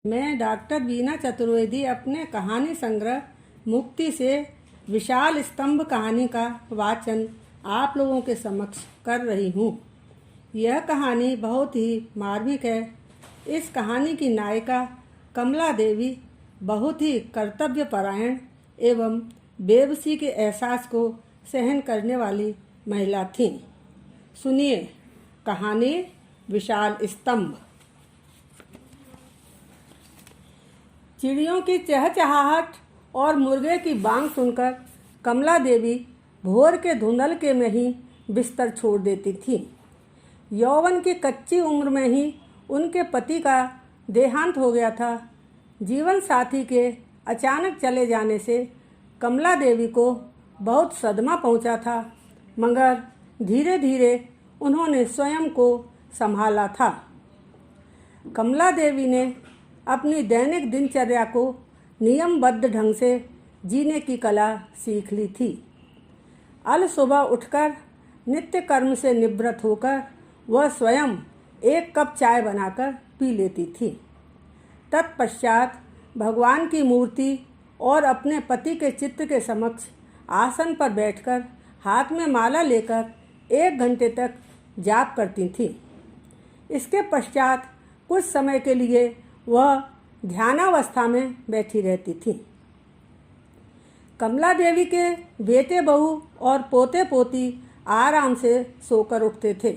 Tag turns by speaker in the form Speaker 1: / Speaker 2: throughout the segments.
Speaker 1: मैं डॉक्टर बीना चतुर्वेदी अपने कहानी संग्रह मुक्ति से विशाल स्तंभ कहानी का वाचन आप लोगों के समक्ष कर रही हूँ। यह कहानी बहुत ही मार्मिक है। इस कहानी की नायिका कमला देवी बहुत ही कर्तव्यपरायण एवं बेबसी के एहसास को सहन करने वाली महिला थीं। सुनिए कहानी विशाल स्तंभ। चिड़ियों की चहचहाहट और मुर्गे की बांग सुनकर कमला देवी भोर के धुंधलके में ही बिस्तर छोड़ देती थी। यौवन की कच्ची उम्र में ही उनके पति का देहांत हो गया था। जीवन साथी के अचानक चले जाने से कमला देवी को बहुत सदमा पहुंचा था, मगर धीरे धीरे उन्होंने स्वयं को संभाला था। कमला देवी ने अपनी दैनिक दिनचर्या को नियमबद्ध ढंग से जीने की कला सीख ली थी। अल सुबह उठकर नित्य कर्म से निवृत्त होकर वह स्वयं एक कप चाय बनाकर पी लेती थी। तत्पश्चात भगवान की मूर्ति और अपने पति के चित्र के समक्ष आसन पर बैठकर हाथ में माला लेकर 1 घंटे तक जाप करती थी। इसके पश्चात कुछ समय के लिए वह ध्यानावस्था में बैठी रहती थी। कमला देवी के बेटे बहू और पोते पोती आराम से सोकर उठते थे।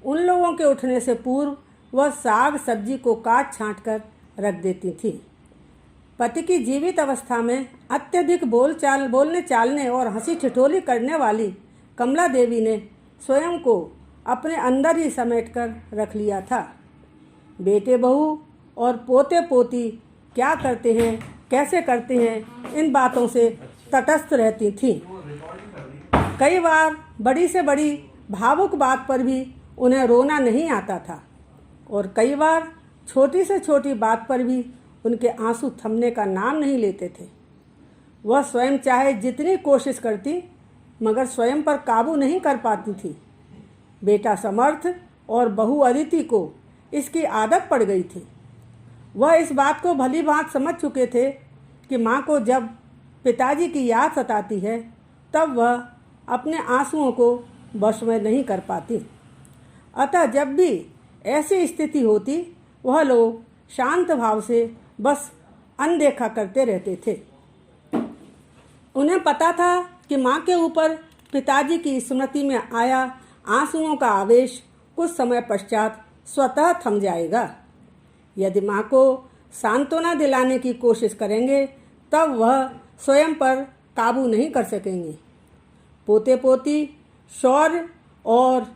Speaker 1: उन लोगों के उठने से पूर्व वह साग सब्जी को काट छाँट कर रख देती थी। पति की जीवित अवस्था में अत्यधिक बोलने चालने और हंसी ठिठोली करने वाली कमला देवी ने स्वयं को अपने अंदर ही समेटकर रख लिया था। बेटे बहू और पोते पोती क्या करते हैं, कैसे करते हैं, इन बातों से तटस्थ रहती थीं। कई बार बड़ी से बड़ी भावुक बात पर भी उन्हें रोना नहीं आता था और कई बार छोटी से छोटी बात पर भी उनके आंसू थमने का नाम नहीं लेते थे। वह स्वयं चाहे जितनी कोशिश करती मगर स्वयं पर काबू नहीं कर पाती थी। बेटा समर्थ और बहू अदिति को इसकी आदत पड़ गई थी। वह इस बात को भली भांति समझ चुके थे कि माँ को जब पिताजी की याद सताती है तब वह अपने आंसुओं को वश में नहीं कर पाती। अतः जब भी ऐसी स्थिति होती वह लोग शांत भाव से बस अनदेखा करते रहते थे। उन्हें पता था कि माँ के ऊपर पिताजी की स्मृति में आया आंसुओं का आवेश कुछ समय पश्चात स्वतः थम जाएगा। यदि माँ को सांत्वना दिलाने की कोशिश करेंगे तब वह स्वयं पर काबू नहीं कर सकेंगे। पोते पोती शौर्य और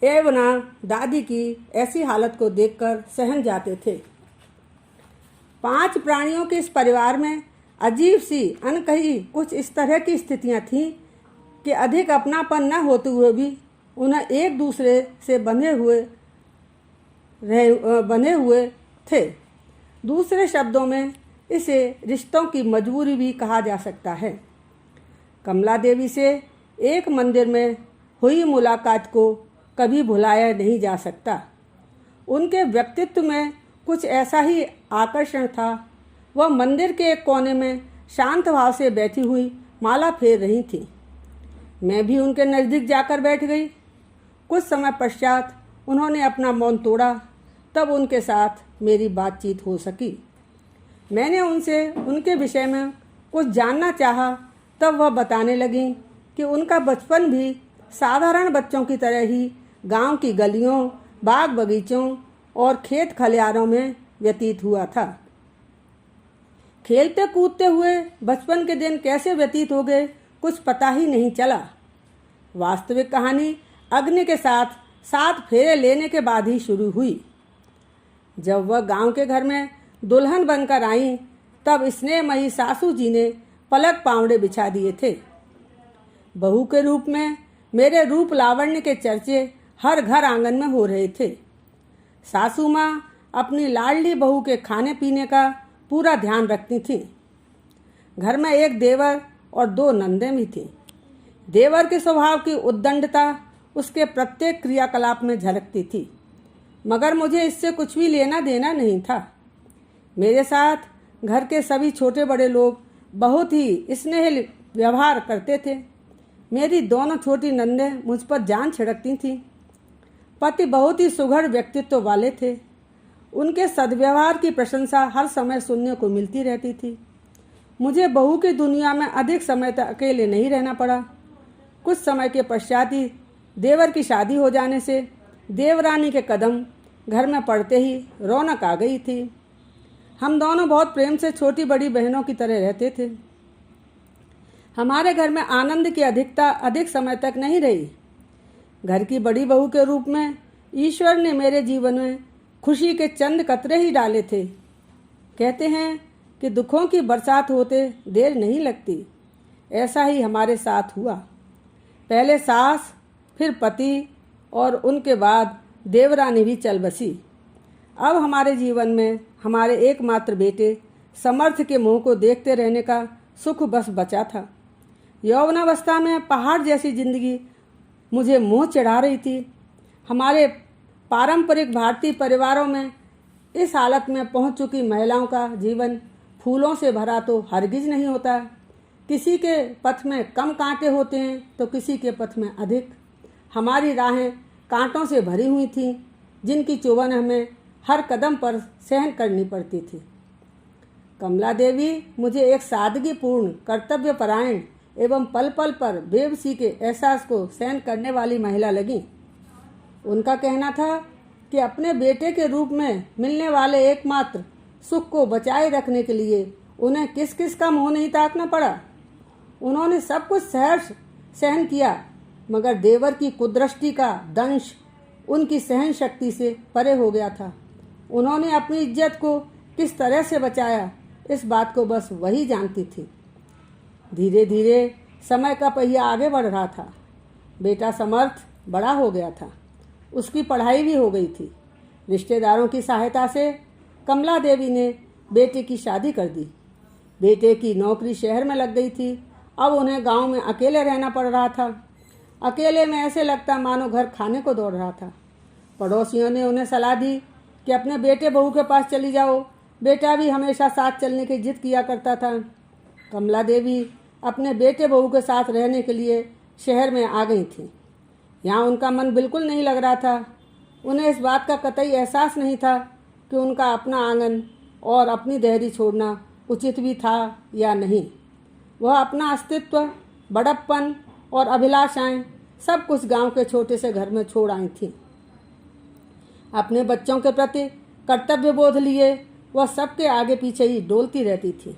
Speaker 1: एवना दादी की ऐसी हालत को देखकर सहम जाते थे। 5 प्राणियों के इस परिवार में अजीब सी अनकही कुछ इस तरह की स्थितियां थीं कि अधिक अपनापन न होते हुए भी उन्हें एक दूसरे से बंधे हुए थे। दूसरे शब्दों में इसे रिश्तों की मजबूरी भी कहा जा सकता है। कमला देवी से एक मंदिर में हुई मुलाकात को कभी भुलाया नहीं जा सकता। उनके व्यक्तित्व में कुछ ऐसा ही आकर्षण था। वह मंदिर के एक कोने में शांत भाव से बैठी हुई माला फेर रही थी। मैं भी उनके नज़दीक जाकर बैठ गई। कुछ समय पश्चात उन्होंने अपना मौन तोड़ा, तब उनके साथ मेरी बातचीत हो सकी। मैंने उनसे उनके विषय में कुछ जानना चाहा, तब वह बताने लगी कि उनका बचपन भी साधारण बच्चों की तरह ही गांव की गलियों, बाग बगीचों और खेत खलिहानों में व्यतीत हुआ था। खेलते कूदते हुए बचपन के दिन कैसे व्यतीत हो गए कुछ पता ही नहीं चला। वास्तविक कहानी अग्नि के साथ 7 फेरे लेने के बाद ही शुरू हुई। जब वह गांव के घर में दुल्हन बनकर आई तब स्नेहमयी सासू जी ने पलक पावड़े बिछा दिए थे। बहू के रूप में मेरे रूप लावण्य के चर्चे हर घर आंगन में हो रहे थे। सासू माँ अपनी लाडली बहू के खाने पीने का पूरा ध्यान रखती थी। घर में एक देवर और 2 नंदें भी थीं। देवर के स्वभाव की उद्दंडता उसके प्रत्येक क्रियाकलाप में झलकती थी, मगर मुझे इससे कुछ भी लेना देना नहीं था। मेरे साथ घर के सभी छोटे बड़े लोग बहुत ही स्नेह व्यवहार करते थे। मेरी दोनों छोटी नंदें मुझ पर जान छिड़कती थीं। पति बहुत ही सुघड़ व्यक्तित्व वाले थे। उनके सद्व्यवहार की प्रशंसा हर समय सुनने को मिलती रहती थी। मुझे बहू की दुनिया में अधिक समय तक अकेले नहीं रहना पड़ा। कुछ समय के पश्चात ही देवर की शादी हो जाने से देवरानी के कदम घर में पड़ते ही रौनक आ गई थी। हम दोनों बहुत प्रेम से छोटी बड़ी बहनों की तरह रहते थे। हमारे घर में आनंद की अधिकता अधिक समय तक नहीं रही। घर की बड़ी बहू के रूप में ईश्वर ने मेरे जीवन में खुशी के चंद कतरे ही डाले थे। कहते हैं कि दुखों की बरसात होते देर नहीं लगती। ऐसा ही हमारे साथ हुआ। पहले सास, फिर पति और उनके बाद देवरानी भी चल बसी। अब हमारे जीवन में हमारे एकमात्र बेटे समर्थ के मुंह को देखते रहने का सुख बस बचा था। यौवनावस्था में पहाड़ जैसी जिंदगी मुझे मुंह चढ़ा रही थी। हमारे पारंपरिक भारतीय परिवारों में इस हालत में पहुंच चुकी महिलाओं का जीवन फूलों से भरा तो हरगिज नहीं होता। किसी के पथ में कम कांटे होते हैं तो किसी के पथ में अधिक। हमारी राहें कांटों से भरी हुई थीं, जिनकी चुभन हमें हर कदम पर सहन करनी पड़ती थी। कमला देवी मुझे एक सादगीपूर्ण, कर्तव्यपरायण एवं पल पल पर बेबसी के एहसास को सहन करने वाली महिला लगी। उनका कहना था कि अपने बेटे के रूप में मिलने वाले एकमात्र सुख को बचाए रखने के लिए उन्हें किस किस का मुंह नहीं ताकना पड़ा। उन्होंने सब कुछ सहर्ष सहन किया, मगर देवर की कुदृष्टि का दंश उनकी सहन शक्ति से परे हो गया था। उन्होंने अपनी इज्जत को किस तरह से बचाया, इस बात को बस वही जानती थी। धीरे धीरे समय का पहिया आगे बढ़ रहा था। बेटा समर्थ बड़ा हो गया था। उसकी पढ़ाई भी हो गई थी। रिश्तेदारों की सहायता से कमला देवी ने बेटे की शादी कर दी। बेटे की नौकरी शहर में लग गई थी। अब उन्हें गांव में अकेले रहना पड़ रहा था। अकेले में ऐसे लगता मानो घर खाने को दौड़ रहा था। पड़ोसियों ने उन्हें सलाह दी कि अपने बेटे बहू के पास चली जाओ। बेटा भी हमेशा साथ चलने की जिद किया करता था। कमला देवी अपने बेटे बहू के साथ रहने के लिए शहर में आ गई थी। यहाँ उनका मन बिल्कुल नहीं लग रहा था। उन्हें इस बात का कतई एहसास नहीं था कि उनका अपना आंगन और अपनी देहरी छोड़ना उचित भी था या नहीं। वह अपना अस्तित्व, बड़प्पन और अभिलाषाएं सब कुछ गांव के छोटे से घर में छोड़ आई थी। अपने बच्चों के प्रति कर्तव्य बोध लिए वह सबके आगे पीछे ही डोलती रहती थी।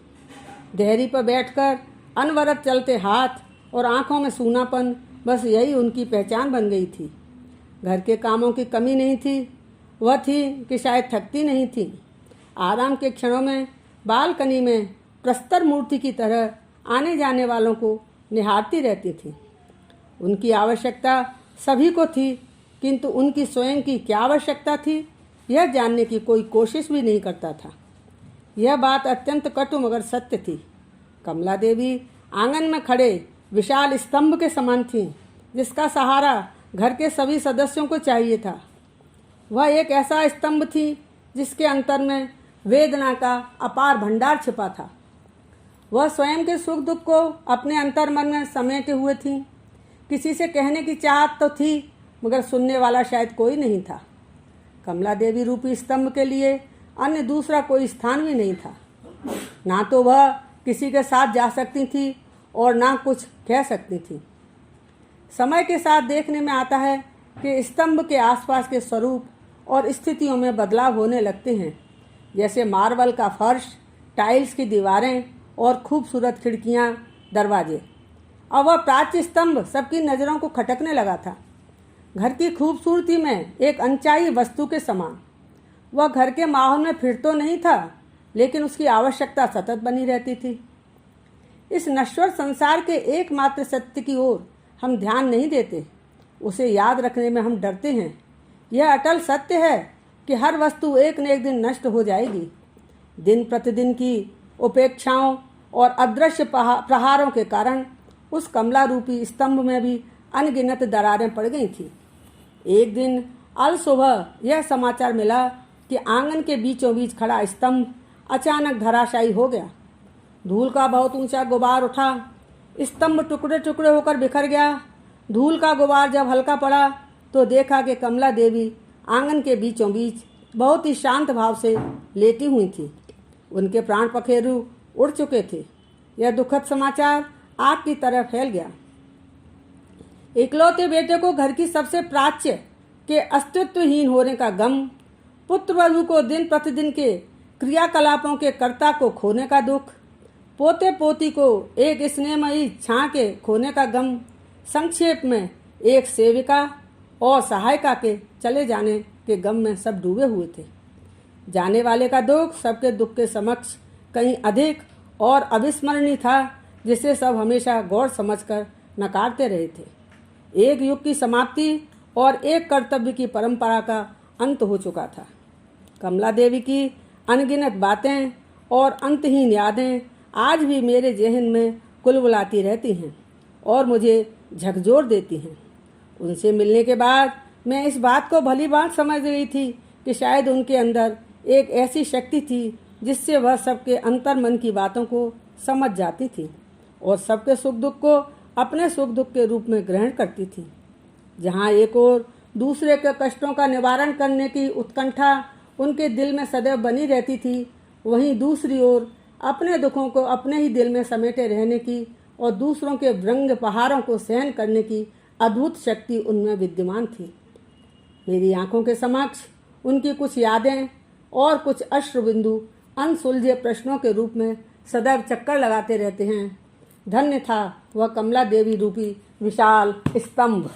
Speaker 1: देहरी पर बैठकर अनवरत चलते हाथ और आंखों में सूनापन, बस यही उनकी पहचान बन गई थी। घर के कामों की कमी नहीं थी। वह थी कि शायद थकती नहीं थी। आराम के क्षणों में बालकनी में प्रस्तर मूर्ति की तरह आने जाने वालों को निहारती रहती थी। उनकी आवश्यकता सभी को थी, किंतु उनकी स्वयं की क्या आवश्यकता थी यह जानने की कोई कोशिश भी नहीं करता था। यह बात अत्यंत कटु मगर सत्य थी। कमला देवी आंगन में खड़े विशाल स्तंभ के समान थी, जिसका सहारा घर के सभी सदस्यों को चाहिए था। वह एक ऐसा स्तंभ थी जिसके अंतर में वेदना का अपार भंडार छिपा था। वह स्वयं के सुख दुख को अपने अंतर मन में समेटे हुए थी। किसी से कहने की चाहत तो थी, मगर सुनने वाला शायद कोई नहीं था। कमला देवी रूपी स्तंभ के लिए अन्य दूसरा कोई स्थान भी नहीं था। ना तो वह किसी के साथ जा सकती थी और ना कुछ कह सकती थी। समय के साथ देखने में आता है कि स्तंभ के आसपास के स्वरूप और स्थितियों में बदलाव होने लगते हैं, जैसे मार्बल का फर्श, टाइल्स की दीवारें और खूबसूरत खिड़कियां, दरवाजे। अब वह प्राच्य स्तंभ सबकी नज़रों को खटकने लगा था। घर की खूबसूरती में एक अनचाही वस्तु के समान। वह घर के माहौल में फिर तो नहीं था, लेकिन उसकी आवश्यकता सतत बनी रहती थी। इस नश्वर संसार के एकमात्र सत्य की ओर हम ध्यान नहीं देते, उसे याद रखने में हम डरते हैं। यह अटल सत्य है कि हर वस्तु एक न एक दिन नष्ट हो जाएगी। दिन प्रतिदिन की उपेक्षाओं और अदृश्य प्रहारों के कारण उस कमला रूपी स्तंभ में भी अनगिनत दरारें पड़ गई थी। एक दिन अल सुबह यह समाचार मिला कि आंगन के बीचों बीच खड़ा स्तंभ अचानक धराशायी हो गया। धूल का बहुत ऊंचा गुबार उठा, स्तंभ टुकड़े टुकड़े होकर बिखर गया। धूल का गुबार जब हल्का पड़ा तो देखा कि कमला देवी आंगन के बीचों बीच बहुत ही शांत भाव से लेटी हुई थी। उनके प्राण पखेरु उड़ चुके थे। यह दुखद समाचार आग की तरह फैल गया। इकलौते बेटे को घर की सबसे प्राच्य के अस्तित्वहीन होने का गम, पुत्र वधू को दिन प्रतिदिन के क्रियाकलापों के कर्ता को खोने का दुख, पोते पोती को एक स्नेहमयी छां के खोने का गम, संक्षेप में एक सेविका और सहायिका के चले जाने के गम में सब डूबे हुए थे। जाने वाले का दुख सबके दुख के समक्ष कहीं अधिक और अविस्मरणीय था, जिसे सब हमेशा गौर समझकर नकारते रहे थे। एक युग की समाप्ति और एक कर्तव्य की परंपरा का अंत हो चुका था। कमला देवी की अनगिनत बातें और अंतहीन यादें आज भी मेरे ज़हन में कुलबुलाती रहती हैं और मुझे झकझोर देती हैं। उनसे मिलने के बाद मैं इस बात को भली बात समझ गई थी कि शायद उनके अंदर एक ऐसी शक्ति थी जिससे वह सबके अंतर मन की बातों को समझ जाती थी और सबके सुख दुख को अपने सुख दुख के रूप में ग्रहण करती थी। जहाँ एक ओर दूसरे के कष्टों का निवारण करने की उत्कंठा उनके दिल में सदैव बनी रहती थी, वहीं दूसरी ओर अपने दुखों को अपने ही दिल में समेटे रहने की और दूसरों के व्यंग पहाड़ों को सहन करने की अद्भुत शक्ति उनमें विद्यमान थी। मेरी आंखों के समक्ष उनकी कुछ यादें और कुछ अश्रुबिंदु अनसुलझे प्रश्नों के रूप में सदैव चक्कर लगाते रहते हैं। धन्य था वह कमला देवी रूपी विशाल स्तंभ।